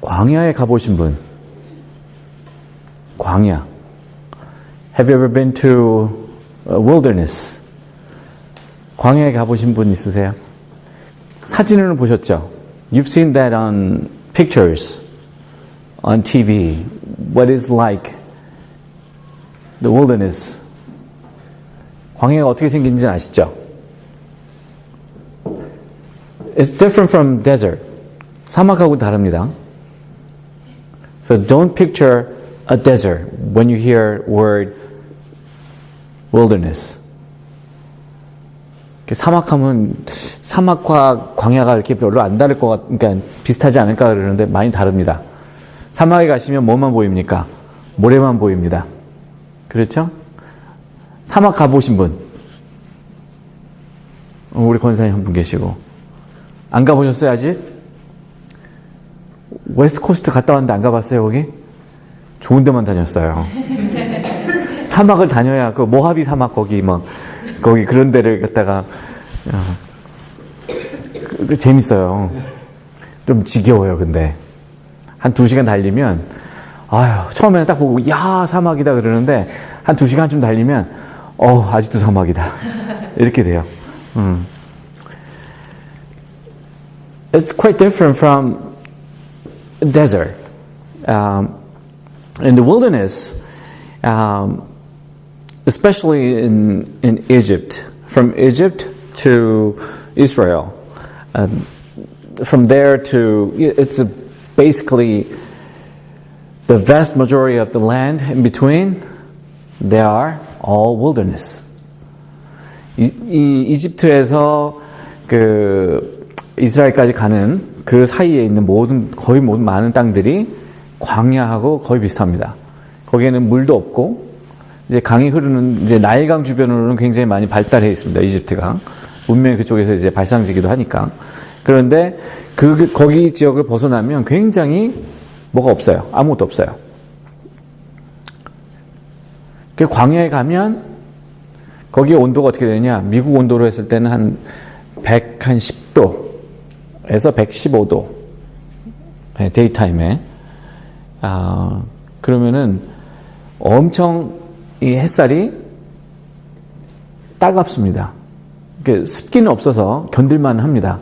광야에 가보신 분? 광야. Have you ever been to a wilderness? 광야에 가보신 분 있으세요? 사진을 보셨죠? You've seen that on pictures, on TV. What is like the wilderness? 광야가 어떻게 생긴지 아시죠? It's different from desert. 사막하고 다릅니다. So don't picture a desert when you hear word wilderness. 사막하면 사막과 광야가 이렇게 별로 안 다를 것 그러니까 비슷하지 않을까 그러는데 많이 다릅니다. 사막에 가시면 뭐만 보입니까? 모래만 보입니다. 그렇죠? 사막 가보신 분? 우리 권사님 한 분 계시고. 안 가보셨어요 아직? 웨스트 코스트 갔다 왔는데 안 가봤어요 거기? 좋은 데만 다녔어요. 사막을 다녀야 그 모하비 사막 거기 막 거기 그런 데를 갔다가 재밌어요. 좀 지겨워요 근데 한 2시간 달리면 아유 처음에는 딱 보고 야 사막이다 그러는데 한 2시간쯤 달리면 아직도 사막이다 이렇게 돼요. It's quite different from desert. In the wilderness, especially in Egypt, from Egypt to Israel, from there to, it's basically the vast majority of the land in between, they are all wilderness. 이집트에서 이스라엘까지 가는 그 사이에 있는 거의 모든 많은 땅들이 광야하고 거의 비슷합니다. 거기에는 물도 없고, 이제 강이 흐르는, 이제 나일강 주변으로는 굉장히 많이 발달해 있습니다. 이집트가. 문명이 그쪽에서 이제 발상지기도 하니까. 그런데 거기 지역을 벗어나면 굉장히 뭐가 없어요. 아무것도 없어요. 그 광야에 가면, 거기 온도가 어떻게 되냐. 미국 온도로 했을 때는 한 110도. 에서 115도 데이타임에 그러면은 엄청 이 햇살이 따갑습니다. 습기는 없어서 견딜만 합니다.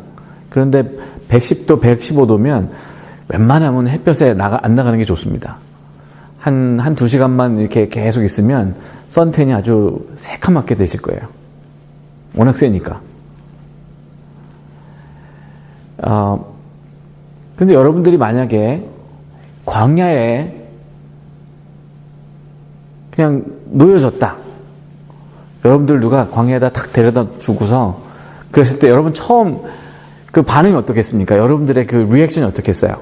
그런데 110도, 115도면 웬만하면 햇볕에 안 나가는 게 좋습니다. 한 2시간만 이렇게 계속 있으면 선탠이 아주 새카맣게 되실 거예요. 워낙 세니까. 근데 여러분들이 만약에 광야에 그냥 놓여졌다. 여러분들 누가 광야에다 탁 데려다 주고서 그랬을 때 여러분 처음 그 반응이 어떻겠습니까? 여러분들의 그 리액션이 어떻겠어요?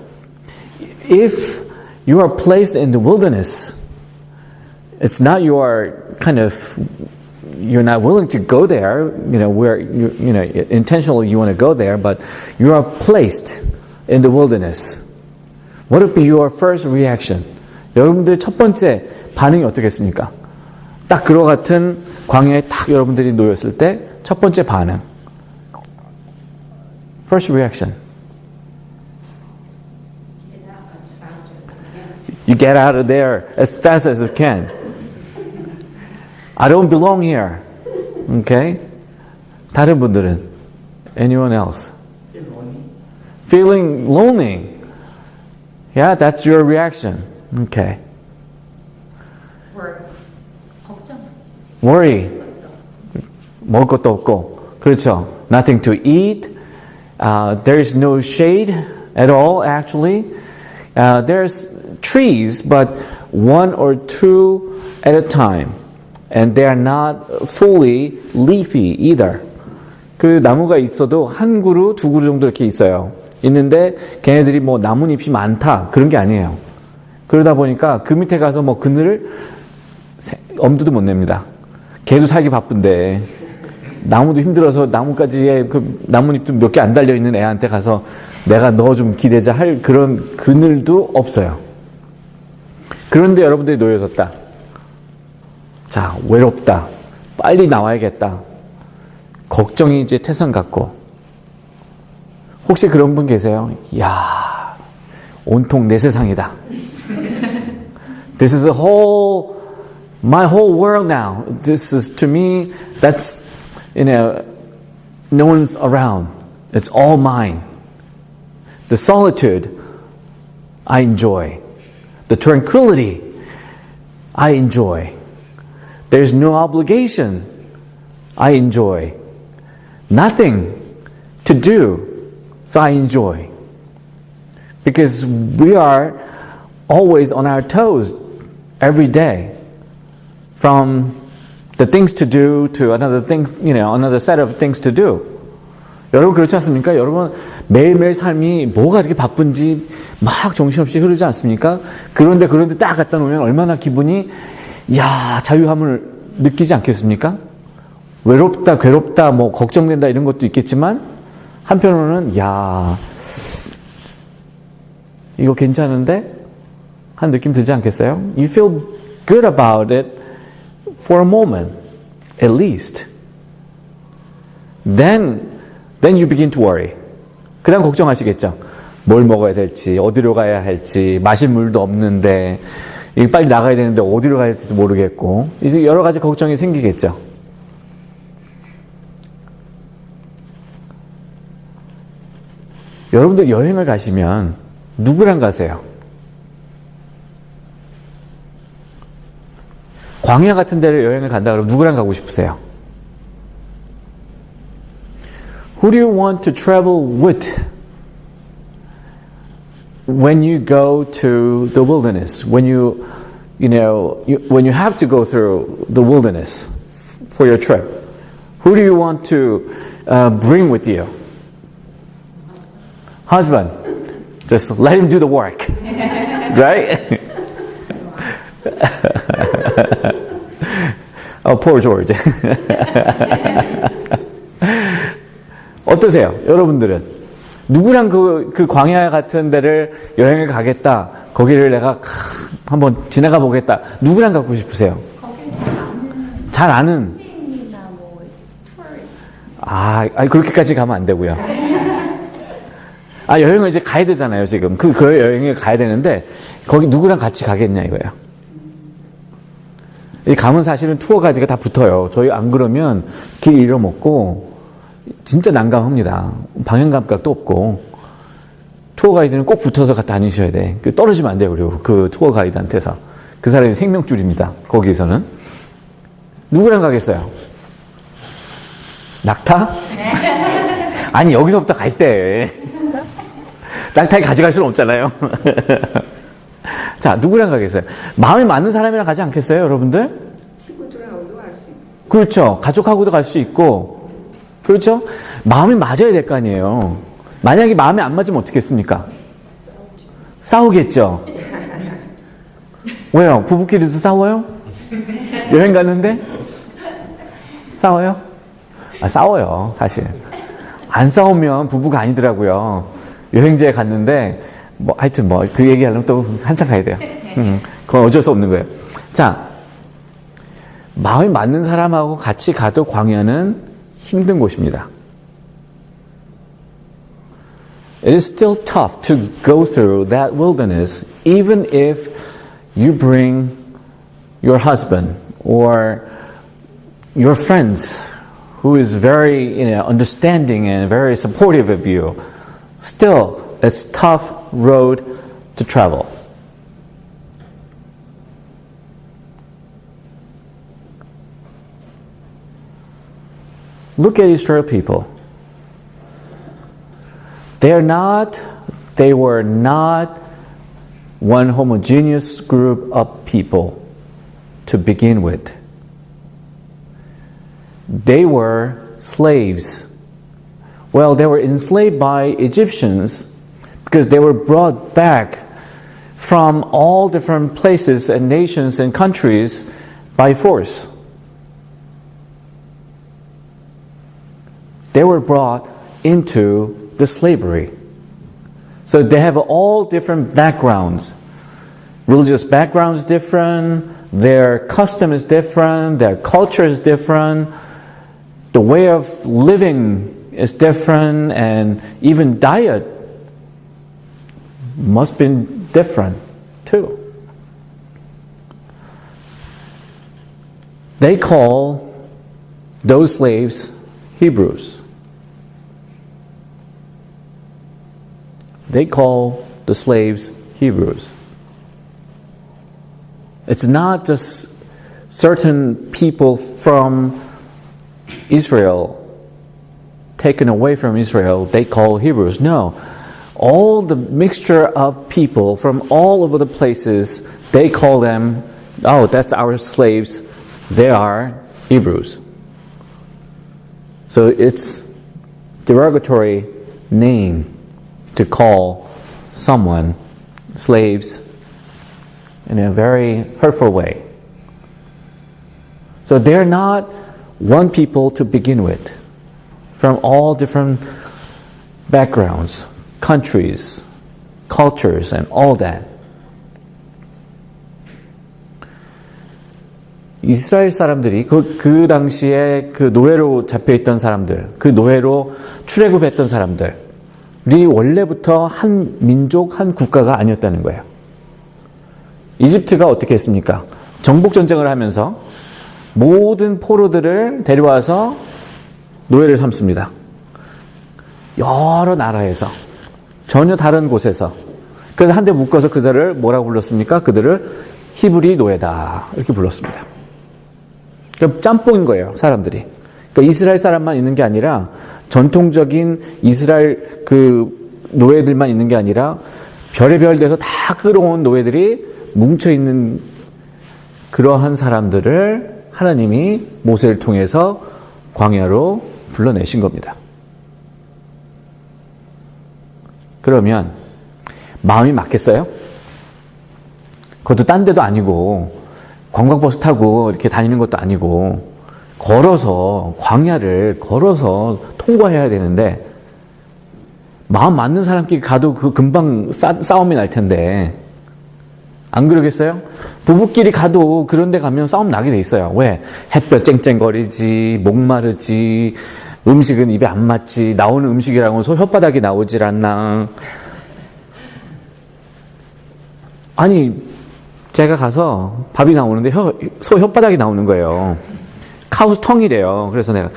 If you are placed in the wilderness, it's not your kind of you're not willing to go there, where intentionally you want to go there, but you are placed in the wilderness. What would be your first reaction? 여러분들 첫 번째 반응이 어떻겠습니까? 딱 그와 같은 광야에 딱 여러분들이 놓였을 때 첫 번째 반응. First reaction. You get out of there as fast as you can. I don't belong here. Okay? 다른 분들은? Anyone else? Feeling lonely. Yeah, that's your reaction. Okay. Worry. 먹을 것도 없고. 그렇죠. Nothing to eat. There is no shade at all, actually. There's trees, but 1 or 2 at a time. And they are not fully leafy either. 그 나무가 있어도 한 그루, 2그루 정도 이렇게 있어요. 있는데 걔네들이 뭐 나뭇잎이 많다 그런 게 아니에요. 그러다 보니까 그 밑에 가서 뭐 그늘을 엄두도 못 냅니다. 걔도 살기 바쁜데 나무도 힘들어서 나무까지에 그 나뭇잎도 몇 개 안 달려 있는 애한테 가서 내가 너 좀 기대자 할 그런 그늘도 없어요. 그런데 여러분들이 놓여졌다. 자, 외롭다. 빨리 나와야겠다. 걱정이 이제 태산 같고. 혹시 그런 분 계세요? 야, 온통 내 세상이다. This is my whole world now. This is, to me, that's, no one's around. It's all mine. The solitude, I enjoy. The tranquility, I enjoy. There's no obligation, I enjoy. Nothing to do, so I enjoy. Because we are always on our toes every day. From the things to do to another set of things to do. 여러분 그렇지 않습니까? 여러분 매일매일 삶이 뭐가 이렇게 바쁜지 막 정신없이 흐르지 않습니까? 그런데 딱 갖다 놓으면 얼마나 기분이 자유함을 느끼지 않겠습니까? 외롭다, 괴롭다, 걱정된다 이런 것도 있겠지만 한편으로는 이거 괜찮은데? 한 느낌 들지 않겠어요? You feel good about it for a moment, at least. Then you begin to worry. 그 다음 걱정하시겠죠. 뭘 먹어야 될지, 어디로 가야 할지, 마실 물도 없는데, 빨리 나가야 되는데 어디로 가야 할지도 모르겠고, 이제 여러 가지 걱정이 생기겠죠. 여러분들 여행을 가시면 누구랑 가세요? 광야 같은 데를 여행을 간다 그러면 누구랑 가고 싶으세요? Who do you want to travel with when you go to the wilderness? When when you have to go through the wilderness for your trip, who do you want to bring with you? Husband. Just let him do the work, right? Oh, poor George. 어떠세요? 여러분들은 누구랑 그 광야 같은 데를 여행을 가겠다. 거기를 내가 한번 지나가 보겠다. 누구랑 가고 싶으세요? 잘 아는. 그렇게까지 가면 안 되고요. 여행을 이제 가야 되잖아요, 지금. 그 여행을 가야 되는데 거기 누구랑 같이 가겠냐 이거예요. 이 가면 사실은 투어 가이드가 다 붙어요. 저희 안 그러면 길 잃어먹고 진짜 난감합니다. 방향 감각도 없고. 투어 가이드는 꼭 붙어서 다니셔야 돼. 떨어지면 안 돼요. 그리고 그 투어 가이드한테서. 그 사람이 생명줄입니다. 거기에서는. 누구랑 가겠어요? 낙타? 아니 여기서부터 갈 때 낙타에 가져갈 수는 없잖아요. 자, 누구랑 가겠어요? 마음이 맞는 사람이랑 가지 않겠어요, 여러분들? 친구들하고도 갈 수 있고. 그렇죠. 가족하고도 갈 수 있고. 그렇죠? 마음이 맞아야 될 거 아니에요. 만약에 마음이 안 맞으면 어떻게 했습니까? 싸우겠죠. 왜요? 부부끼리도 싸워요? 여행 갔는데? 싸워요? 싸워요, 사실. 안 싸우면 부부가 아니더라고요. 여행지에 갔는데, 하여튼 그 얘기하려면 또 한참 가야 돼요. 그건 어쩔 수 없는 거예요. 자, 마음이 맞는 사람하고 같이 가도 광야는 힘든 곳입니다. It is still tough to go through that wilderness, even if you bring your husband or your friends who is very understanding and very supportive of you. Still, it's a tough road to travel. Look at Israel people. They were not one homogeneous group of people to begin with. They were slaves. Well, they were enslaved by Egyptians because they were brought back from all different places and nations and countries by force. They were brought into the slavery. So they have all different backgrounds. Religious background is different, their custom is different, their culture is different, the way of living is different, and even diet must be different too. They call those slaves Hebrews. They call the slaves Hebrews. It's not just certain people from Israel taken away from Israel they call Hebrews. No. All the mixture of people from all over the places, they call them, oh, that's our slaves. They are Hebrews. So it's derogatory name to call someone slaves in a very hurtful way. So they're not one people to begin with, from all different backgrounds, countries, cultures, and all that. 이스라엘 사람들이 그 당시에 그 노예로 잡혀있던 사람들, 그 노예로 출애굽했던 사람들이 원래부터 한 민족, 한 국가가 아니었다는 거예요. 이집트가 어떻게 했습니까? 정복전쟁을 하면서 모든 포로들을 데려와서 노예를 삼습니다. 여러 나라에서, 전혀 다른 곳에서. 그래서 한데 묶어서 그들을 뭐라고 불렀습니까? 그들을 히브리 노예다 이렇게 불렀습니다. 그럼 짬뽕인 거예요, 사람들이. 그러니까 이스라엘 사람만 있는 게 아니라 전통적인 이스라엘 그 노예들만 있는 게 아니라 별의별 데서 다 끌어온 노예들이 뭉쳐있는 그러한 사람들을 하나님이 모세를 통해서 광야로 불러내신 겁니다. 그러면 마음이 맞겠어요? 그것도 딴 데도 아니고 관광버스 타고 이렇게 다니는 것도 아니고 걸어서 광야를 걸어서 통과해야 되는데 마음 맞는 사람끼리 가도 그 금방 싸움이 날 텐데 안 그러겠어요? 부부끼리 가도 그런 데 가면 싸움 나게 돼 있어요. 왜? 햇볕 쨍쨍거리지, 목마르지, 음식은 입에 안 맞지, 나오는 음식이랑은 소 혓바닥이 나오질 않나. 아니, 제가 가서 밥이 나오는데 소 혓바닥이 나오는 거예요. 카우스 텅이래요. 그래서 내가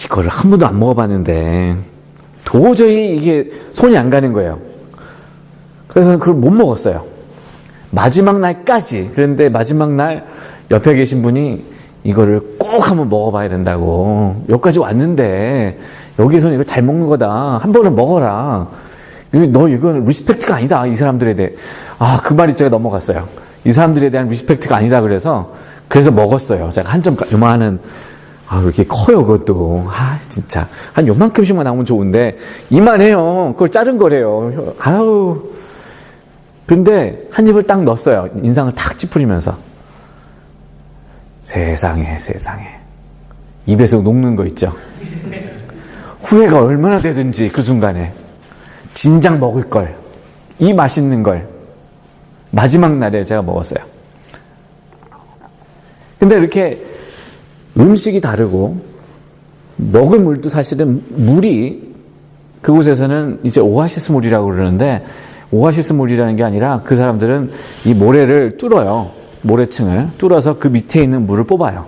이거를 한 번도 안 먹어봤는데 도저히 이게 손이 안 가는 거예요. 그래서 그걸 못 먹었어요. 마지막 날까지. 그런데 마지막 날 옆에 계신 분이 이거를 꼭 한번 먹어봐야 된다고. 여기까지 왔는데 여기서는 이거 잘 먹는 거다. 한 번은 먹어라. 너 이건 리스펙트가 아니다. 이 사람들에 대해. 아, 그 말이 제가 넘어갔어요. 이 사람들에 대한 리스펙트가 아니다. 그래서 먹었어요. 제가 한 점 요만한, 아, 왜 이렇게 커요, 그것도. 아, 진짜. 한 요만큼씩만 나오면 좋은데, 이만해요. 그걸 자른 거래요. 아유. 근데 한 입을 딱 넣었어요. 인상을 탁 찌푸리면서. 세상에. 입에서 녹는 거 있죠. 후회가 얼마나 되든지 그 순간에. 진작 먹을 걸. 이 맛있는 걸. 마지막 날에 제가 먹었어요. 근데 이렇게 음식이 다르고 먹을 물도 사실은 물이 그곳에서는 이제 오아시스 물이라고 그러는데 오아시스 물이라는 게 아니라 그 사람들은 이 모래를 뚫어요. 모래층을 뚫어서 그 밑에 있는 물을 뽑아요.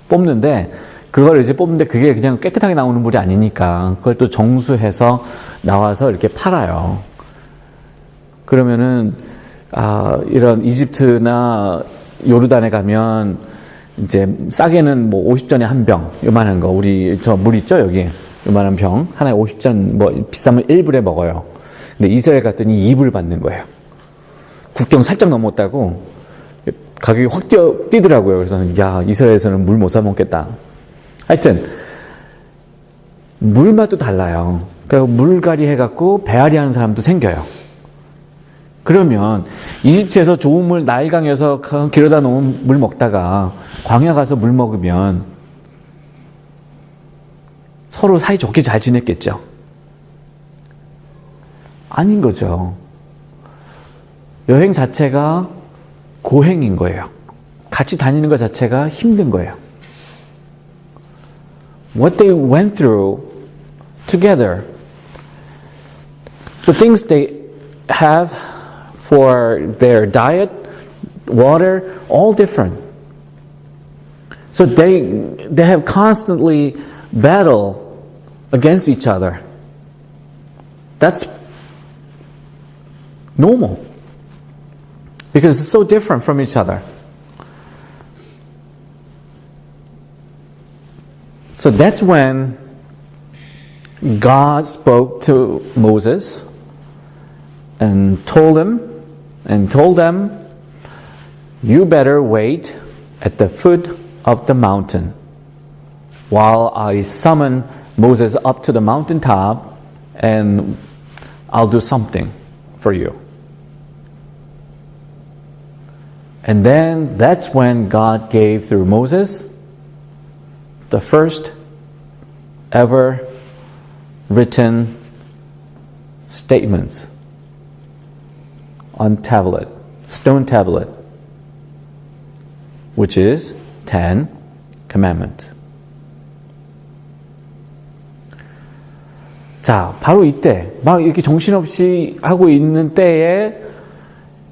뽑는데 그걸 이제 뽑는데 그게 그냥 깨끗하게 나오는 물이 아니니까 그걸 또 정수해서 나와서 이렇게 팔아요. 그러면은 이런 이집트나 요르단에 가면 이제 싸게는 뭐 50전에 한 병 요만한 거 우리 저 물 있죠 여기 요만한 병 하나에 50전 뭐 비싸면 1불에 먹어요. 근데 이스라엘 갔더니 2불 받는 거예요. 국경 살짝 넘었다고 가격이 확 뛰더라고요. 그래서 야 이스라엘에서는 물 못 사 먹겠다. 하여튼 물 맛도 달라요. 그러니까 물갈이 해갖고 배앓이 하는 사람도 생겨요. 그러면 이집트에서 좋은 물 나일강에서 길어다 놓은 물 먹다가 광야 가서 물 먹으면 서로 사이좋게 잘 지냈겠죠? 아닌 거죠. 여행 자체가 고행인 거예요. 같이 다니는 것 자체가 힘든 거예요. What they went through together the things they have for their diet, water, all different. So they have constantly battle against each other. That's normal because it's so different from each other. So that's when God spoke to Moses and told them, you better wait at the foot of the mountain while I summon Moses up to the mountaintop, and I'll do something for you. And then that's when God gave through Moses the first ever written statements on tablet, stone tablet, which is 10 Commandments. 자, 바로 이때 막 이렇게 정신없이 하고 있는 때에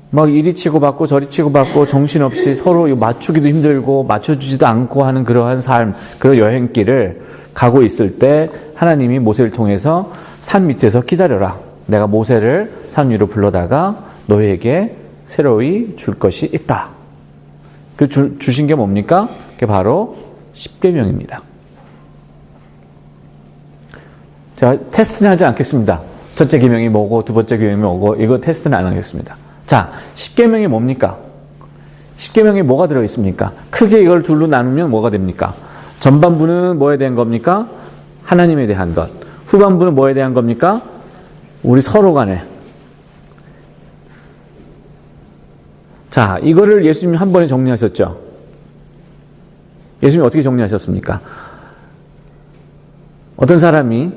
막 이리 치고받고 저리 치고받고 정신없이 서로 맞추기도 힘들고 맞춰주지도 않고 하는 그러한 삶, 그런 여행길을 가고 있을 때 하나님이 모세를 통해서 산 밑에서 기다려라. 내가 모세를 산 위로 불러다가 너희에게 새로이 줄 것이 있다. 그 주신 게 뭡니까? 그게 바로 십계명입니다. 자, 테스트는 하지 않겠습니다. 첫째 계명이 뭐고 두 번째 계명이 뭐고 이거 테스트는 안 하겠습니다. 자, 십계명이 뭡니까? 십계명에 뭐가 들어있습니까? 크게 이걸 둘로 나누면 뭐가 됩니까? 전반부는 뭐에 대한 겁니까? 하나님에 대한 것. 후반부는 뭐에 대한 겁니까? 우리 서로 간에. 자, 이거를 예수님이 한 번에 정리하셨죠? 예수님이 어떻게 정리하셨습니까? 어떤 사람이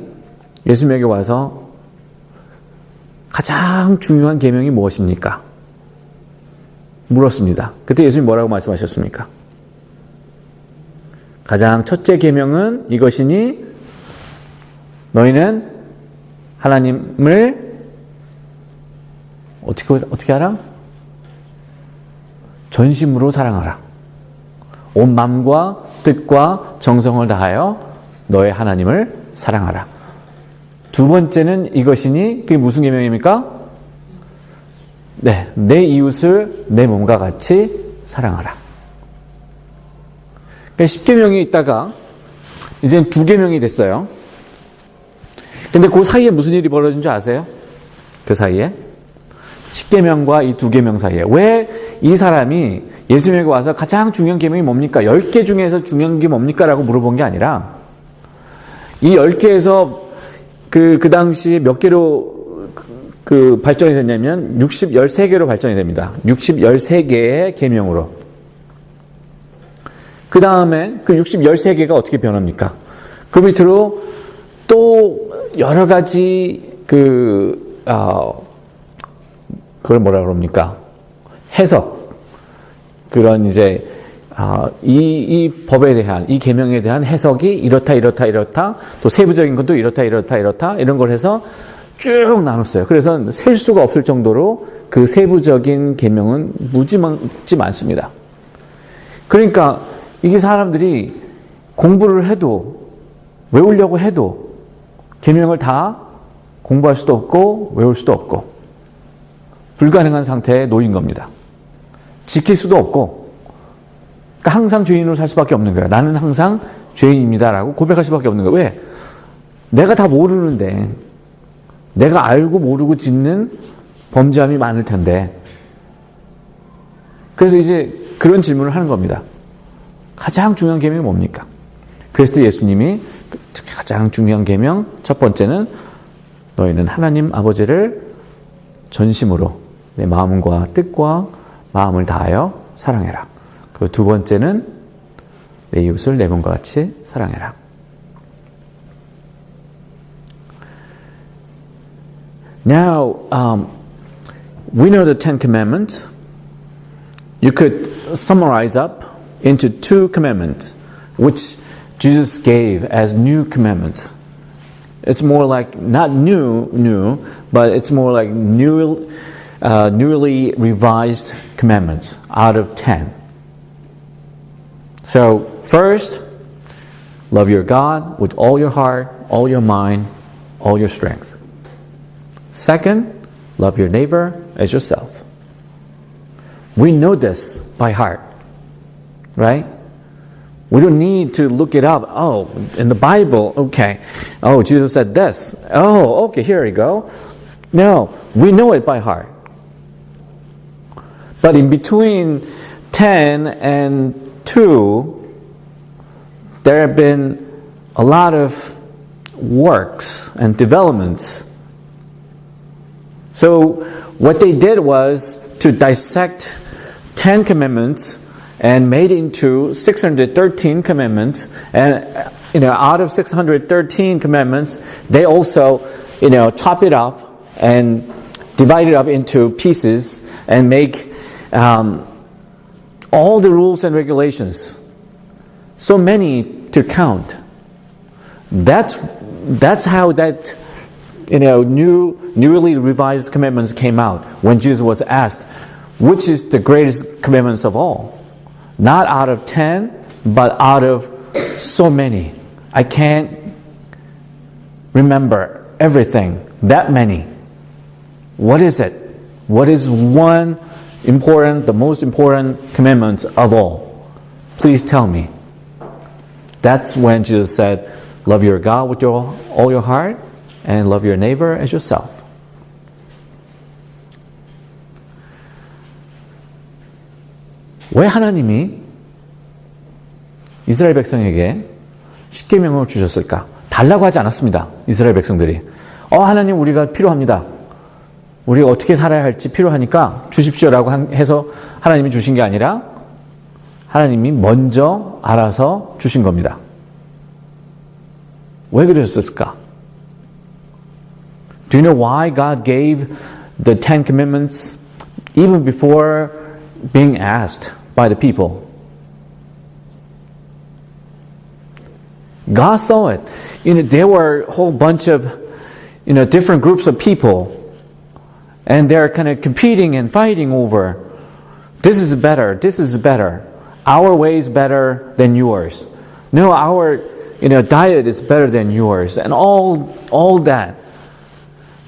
예수님에게 와서 가장 중요한 계명이 무엇입니까? 물었습니다. 그때 예수님이 뭐라고 말씀하셨습니까? 가장 첫째 계명은 이것이니 너희는 하나님을 어떻게 하라? 전심으로 사랑하라. 온 마음과 뜻과 정성을 다하여 너의 하나님을 사랑하라. 두 번째는 이것이니 그게 무슨 계명입니까? 네, 내 이웃을 내 몸과 같이 사랑하라. 그러니까 10계명이 있다가 이제는 2계명이 됐어요. 근데 그 사이에 무슨 일이 벌어진 줄 아세요? 그 사이에 10계명과 이 2계명 사이에 왜 이 사람이 예수님에게 와서 가장 중요한 계명이 뭡니까? 10개 중에서 중요한 게 뭡니까? 라고 물어본 게 아니라 이 10개에서 그 당시에 몇 개로 발전이 됐냐면 13개로 발전이 됩니다. 13개의 계명으로. 그 다음에 그 13개가 어떻게 변합니까? 그 밑으로 또 여러 가지 그걸 뭐라 그럽니까? 해석. 그런 이제 이 법에 대한, 이 계명에 대한 해석이 이렇다 또 세부적인 것도 이렇다 이런 걸 해서 쭉 나눴어요. 그래서 셀 수가 없을 정도로 그 세부적인 계명은 무지 많습니다. 그러니까 이게 사람들이 공부를 해도 외우려고 해도 계명을 다 공부할 수도 없고 외울 수도 없고 불가능한 상태에 놓인 겁니다. 지킬 수도 없고 그러니까 항상 죄인으로 살 수밖에 없는 거예요. 나는 항상 죄인입니다라고 고백할 수밖에 없는 거예요. 왜? 내가 다 모르는데 내가 알고 모르고 짓는 범죄함이 많을 텐데 그래서 이제 그런 질문을 하는 겁니다. 가장 중요한 계명이 뭡니까? 그래서 예수님이 가장 중요한 계명 첫 번째는 너희는 하나님 아버지를 전심으로 내 마음과 뜻과 마음을 다하여 사랑해라. 그 두 번째는 내 이웃을 내 몸과 같이 사랑해라. Now, we know the Ten Commandments. You could summarize up into 2 commandments, which Jesus gave as new commandments. It's more like not new, but it's more like newly revised commandments out of 10. So first, love your God with all your heart, all your mind, all your strength. Second, love your neighbor as yourself. We know this by heart, right? We don't need to look it up. Oh, in the Bible, okay. Oh, Jesus said this. Oh, okay, here we go. No, we know it by heart. But in between 10 and 2, there have been a lot of works and developments. So what they did was to dissect 10 commandments and made into 613 commandments. And out of 613 commandments, they also chop it up and divide it up into pieces and make all the rules and regulations. So many to count. That's how that newly revised commandments came out when Jesus was asked, which is the greatest commandments of all? Not out of 10, but out of so many. I can't remember everything, that many. What is it? What is one important, the most important commandments of all? Please tell me. That's when Jesus said, love your God with all your heart and love your neighbor as yourself. 왜 하나님이 이스라엘 백성에게 십계명을 주셨을까? 달라고 하지 않았습니다. 이스라엘 백성들이. 하나님 우리가 필요합니다. 우리가 어떻게 살아야 할지 필요하니까 주십시오라고 해서 하나님이 주신 게 아니라 하나님이 먼저 알아서 주신 겁니다. 왜 그러셨을까? Do you know why God gave the 10 commandments even before being asked by the people? God saw it. There were a whole bunch of different groups of people, and they're kind of competing and fighting over this is better, our way is better than yours. No, our diet is better than yours, and all that.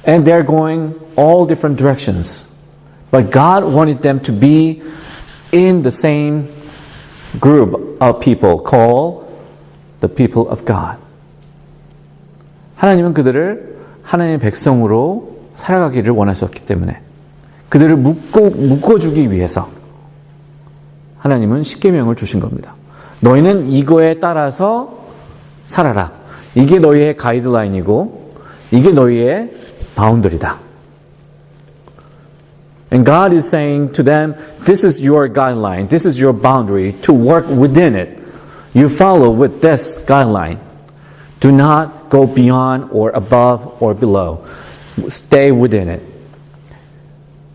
And they're going all different directions. But God wanted them to be in the same group of people called the people of God. 하나님은 그들을 하나님의 백성으로 살아가기를 원하셨기 때문에 그들을 묶어주기 위해서 하나님은 십계명을 주신 겁니다. 너희는 이거에 따라서 살아라. 이게 너희의 가이드라인이고 이게 너희의 바운더리다. And God is saying to them, this is your guideline, this is your boundary to work within it. You follow with this guideline. Do not go beyond or above or below. Stay within it.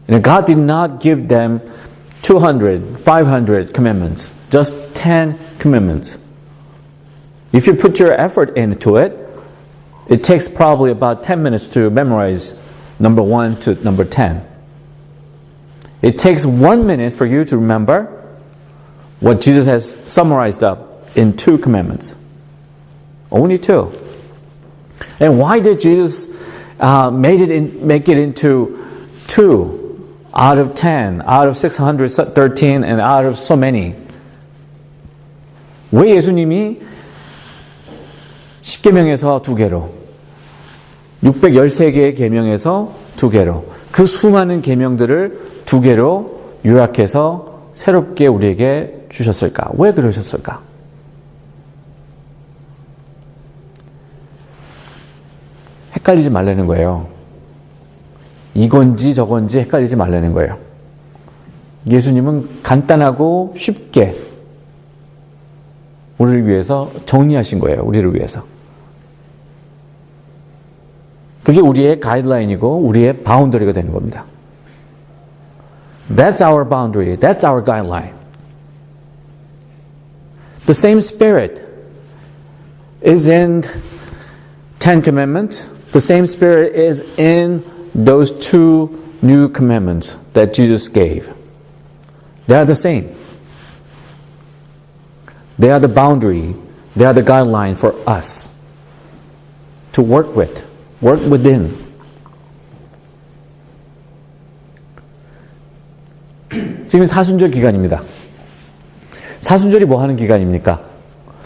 And God did not give them 200, 500 commandments, just 10 commandments. If you put your effort into it, it takes probably about 10 minutes to memorize number 1 to number 10. It takes 1 minute for you to remember what Jesus has summarized up in 2 commandments. Only 2. And why did Jesus make it into 2 out of 10, out of 613, and out of so many? 왜 예수님이 10계명에서 2개로, 613개의 계명에서 2개로, 그 수많은 계명들을 2개로 요약해서 새롭게 우리에게 주셨을까? 왜 그러셨을까? 헷갈리지 말라는 거예요. 이건지 저건지 헷갈리지 말라는 거예요. 예수님은 간단하고 쉽게 우리를 위해서 정리하신 거예요. 우리를 위해서. 그게 우리의 가이드라인이고 우리의 바운더리가 되는 겁니다. That's our boundary. That's our guideline. The same spirit is in Ten Commandments, the same Spirit is in those two new commandments that Jesus gave. They are the same. They are the boundary. They are the guideline for us to work with, work within. 지금 사순절 기간입니다. 사순절이 뭐 하는 기간입니까?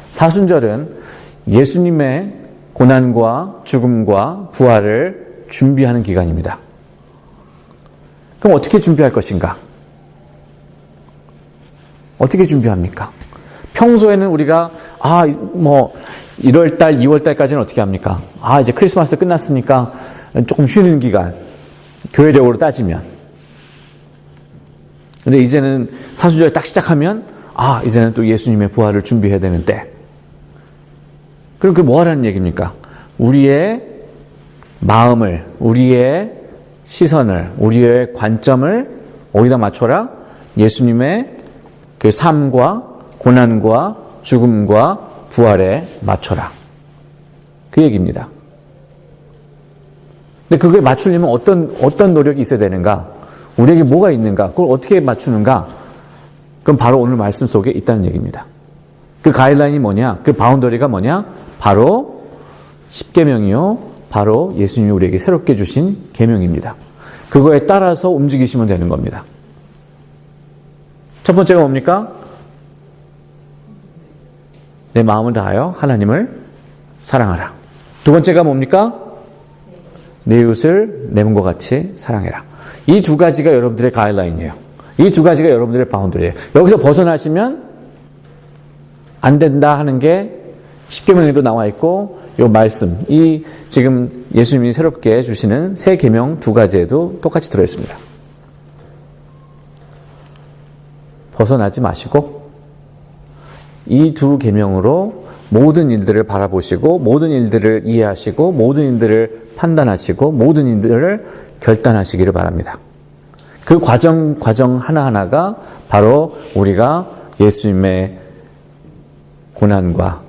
사순절은 예수님의 고난과 죽음과 부활을 준비하는 기간입니다. 그럼 어떻게 준비할 것인가? 어떻게 준비합니까? 평소에는 우리가 1월달, 2월달까지는 어떻게 합니까? 이제 크리스마스 끝났으니까 조금 쉬는 기간, 교회적으로 따지면. 근데 이제는 사순절 딱 시작하면 이제는 또 예수님의 부활을 준비해야 되는 때. 그럼 그게 뭐 하라는 얘기입니까? 우리의 마음을, 우리의 시선을, 우리의 관점을 어디다 맞춰라? 예수님의 그 삶과 고난과 죽음과 부활에 맞춰라. 그 얘기입니다. 근데 그걸 맞추려면 어떤 노력이 있어야 되는가? 우리에게 뭐가 있는가? 그걸 어떻게 맞추는가? 그럼 바로 오늘 말씀 속에 있다는 얘기입니다. 그 가이드라인이 뭐냐? 그 바운더리가 뭐냐? 바로 십계명이요. 바로 예수님이 우리에게 새롭게 주신 계명입니다. 그거에 따라서 움직이시면 되는 겁니다. 첫 번째가 뭡니까? 내 마음을 다하여 하나님을 사랑하라. 두 번째가 뭡니까? 내 이웃을 내 몸과 같이 사랑해라. 이 두 가지가 여러분들의 가이드라인이에요. 이 두 가지가 여러분들의 바운더리예요. 여기서 벗어나시면 안 된다 하는 게 십계명에도 나와 있고 이 말씀, 이 지금 예수님이 새롭게 주시는 새 계명 두 가지에도 똑같이 들어있습니다. 벗어나지 마시고 이 두 계명으로 모든 일들을 바라보시고 모든 일들을 이해하시고 모든 일들을 판단하시고 모든 일들을 결단하시기를 바랍니다. 그 과정 하나하나가 바로 우리가 예수님의 고난과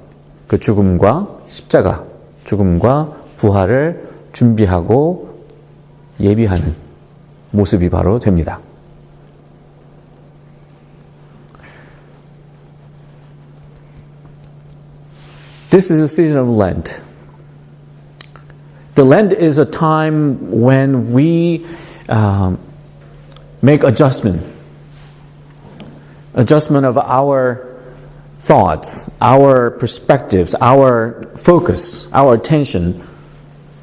그 죽음과 십자가, 죽음과 부활을 준비하고 예비하는 모습이 바로 됩니다. This is a season of Lent. The Lent is a time when we make adjustment of our thoughts, our perspectives, our focus, our attention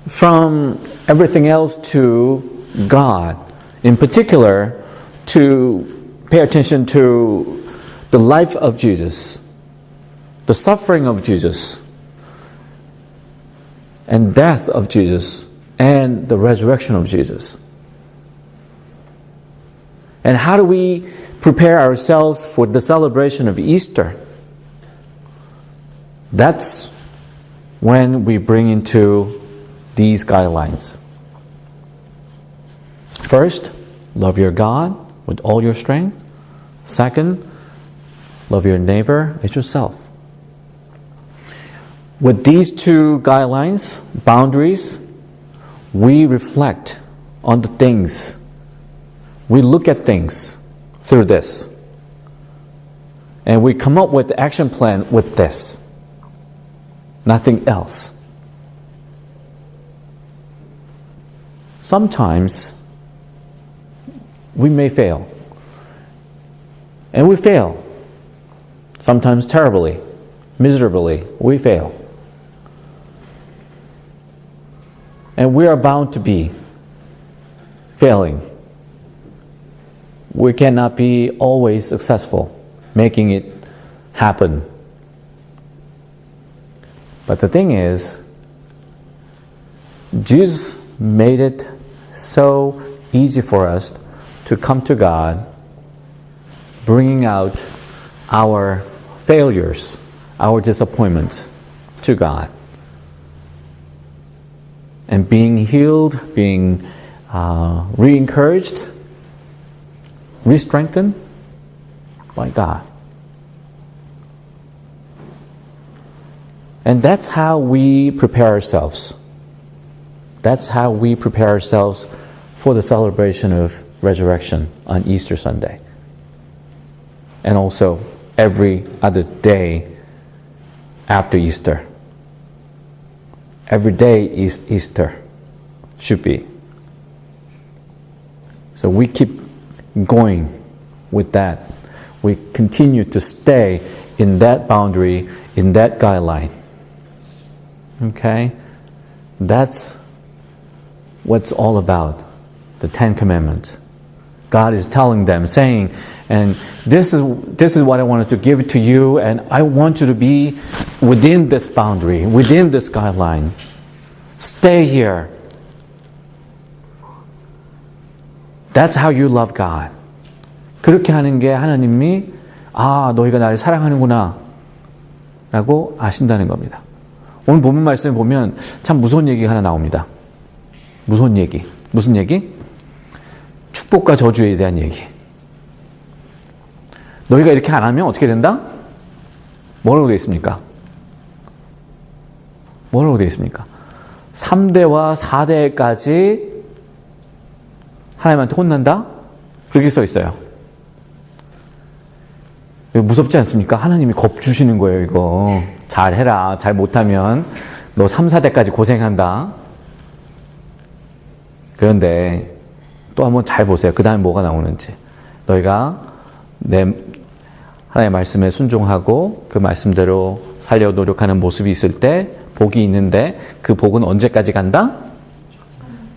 from everything else to God. In particular, to pay attention to the life of Jesus, the suffering of Jesus, and death of Jesus, and the resurrection of Jesus. And how do we prepare ourselves for the celebration of Easter? That's when we bring into these guidelines. First, love your God with all your strength. Second, love your neighbor as yourself. With these two guidelines, boundaries, we reflect on the things. We look at things through this. And we come up with the action plan with this. Nothing else. Sometimes we may fail. And we fail. Sometimes terribly, miserably, we fail. And we are bound to be failing. We cannot be always successful making it happen. But the thing is, Jesus made it so easy for us to come to God, bringing out our failures, our disappointments to God. And being healed, being re-encouraged, re-strengthened by God. And that's how we prepare ourselves. That's how we prepare ourselves for the celebration of resurrection on Easter Sunday. And also every other day after Easter. Every day is Easter. Should be. So we keep going with that. We continue to stay in that boundary, in that guideline. Okay? That's what's all about. The Ten Commandments. God is telling them, saying, and this is what I wanted to give to you, and I want you to be within this boundary, within this guideline. Stay here. That's how you love God. 그렇게 하는 게 하나님이 너희가 나를 사랑하는구나 라고 아신다는 겁니다. 오늘 본문 말씀을 보면 참 무서운 얘기가 하나 나옵니다. 무서운 얘기. 무슨 얘기? 축복과 저주에 대한 얘기. 너희가 이렇게 안 하면 어떻게 된다? 뭐라고 되어 있습니까? 뭐라고 되어 있습니까? 3대와 4대까지 하나님한테 혼난다? 그렇게 써 있어요. 무섭지 않습니까? 하나님이 겁 주시는 거예요, 이거. 잘해라. 잘 못하면 너 3, 4대까지 고생한다. 그런데 또 한번 잘 보세요. 그 다음에 뭐가 나오는지. 너희가 하나님의 말씀에 순종하고 그 말씀대로 살려 노력하는 모습이 있을 때 복이 있는데 그 복은 언제까지 간다?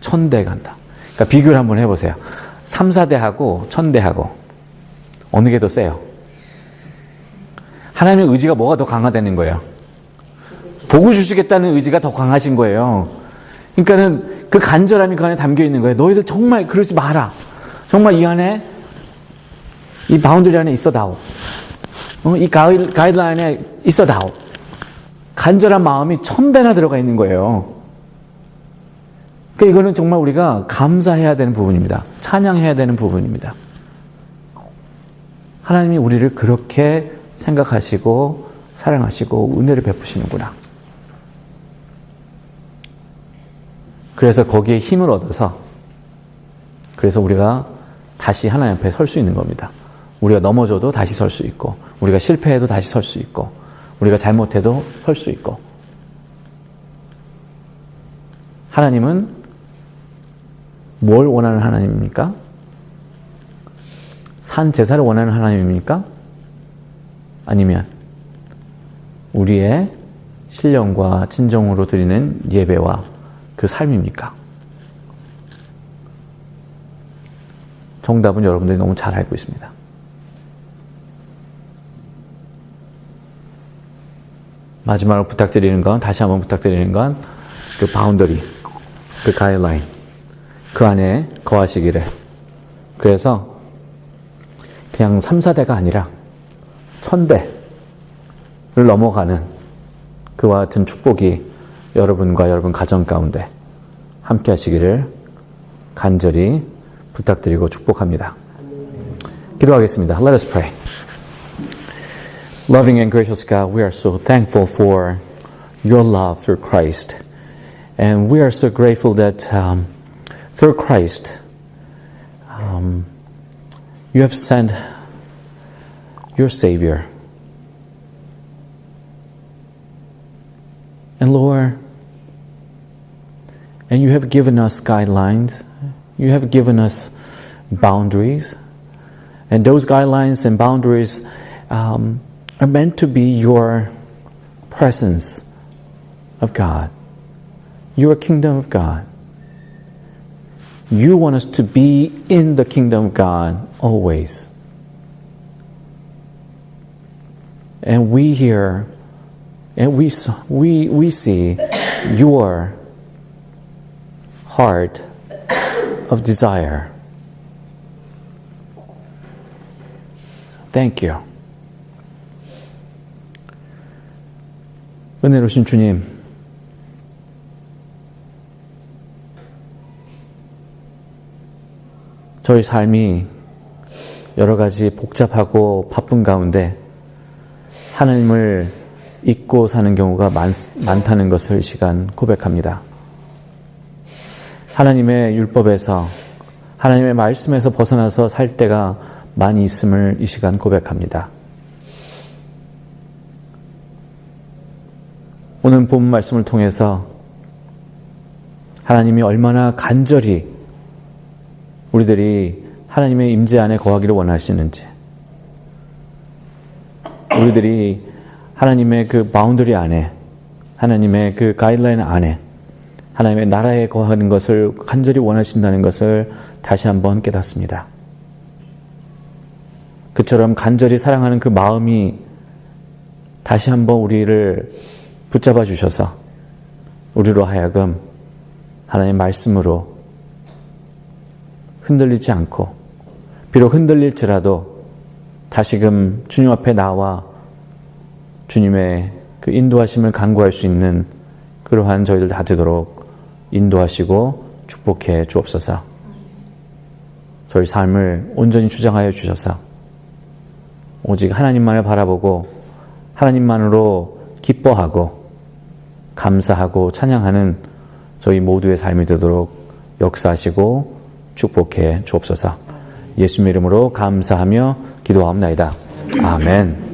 1000대 간다. 그러니까 비교를 한번 해보세요. 3, 4대하고 1000대하고 어느 게 더 세요? 하나님의 의지가 뭐가 더 강화되는 거예요? 복을 주시겠다는 의지가 더 강하신 거예요. 그러니까는 그 간절함이 그 안에 담겨 있는 거예요. 너희들 정말 그러지 마라. 정말 이 안에 이 바운더리 안에 있어다오. 이 가이드라인에 있어다오. 간절한 마음이 1000배나 들어가 있는 거예요. 그러니까 이거는 정말 우리가 감사해야 되는 부분입니다. 찬양해야 되는 부분입니다. 하나님이 우리를 그렇게 생각하시고 사랑하시고 은혜를 베푸시는구나. 그래서 거기에 힘을 얻어서 그래서 우리가 다시 하나님 앞에 설 수 있는 겁니다. 우리가 넘어져도 다시 설 수 있고 우리가 실패해도 다시 설 수 있고 우리가 잘못해도 설 수 있고 하나님은 뭘 원하는 하나님입니까? 산 제사를 원하는 하나님입니까? 아니면 우리의 신령과 진정으로 드리는 예배와 그 삶입니까? 정답은 여러분들이 너무 잘 알고 있습니다. 마지막으로 부탁드리는 건, 다시 한번 부탁드리는 건, 그 바운더리, 그 가이드라인, 그 안에 거하시기를. 그래서 그냥 3, 4대가 아니라 1000대를 넘어가는 그와 같은 축복이 여러분과 여러분 가정 가운데 함께 하시기를 간절히 부탁드리고 축복합니다. 기도하겠습니다. Let us pray. Loving and gracious God, we are so thankful for your love through Christ. And we are so grateful that through Christ, you have sent your Savior. And Lord, and you have given us guidelines. You have given us boundaries. And those guidelines and boundaries are meant to be your presence of God, your kingdom of God. You want us to be in the kingdom of God always. And we hear and we see your heart of desire. Thank you. 은혜로우신 주님, 저희 삶이 여러 가지 복잡하고 바쁜 가운데 하나님을 잊고 사는 경우가 많다는 것을 이 시간 고백합니다. 하나님의 율법에서, 하나님의 말씀에서 벗어나서 살 때가 많이 있음을 이 시간 고백합니다. 오늘 본문 말씀을 통해서 하나님이 얼마나 간절히 우리들이 하나님의 임재 안에 거하기를 원하시는지, 우리들이 하나님의 그 바운더리 안에, 하나님의 그 가이드라인 안에 하나님의 나라에 거하는 것을 간절히 원하신다는 것을 다시 한번 깨닫습니다. 그처럼 간절히 사랑하는 그 마음이 다시 한번 우리를 붙잡아 주셔서 우리로 하여금 하나님의 말씀으로 흔들리지 않고, 비록 흔들릴지라도 다시금 주님 앞에 나와 주님의 그 인도하심을 간구할 수 있는 그러한 저희들 다 되도록 인도하시고 축복해 주옵소서. 저희 삶을 온전히 주장하여 주셔서 오직 하나님만을 바라보고 하나님만으로 기뻐하고 감사하고 찬양하는 저희 모두의 삶이 되도록 역사하시고 축복해 주옵소서. 예수님의 이름으로 감사하며 기도하옵나이다. 아멘.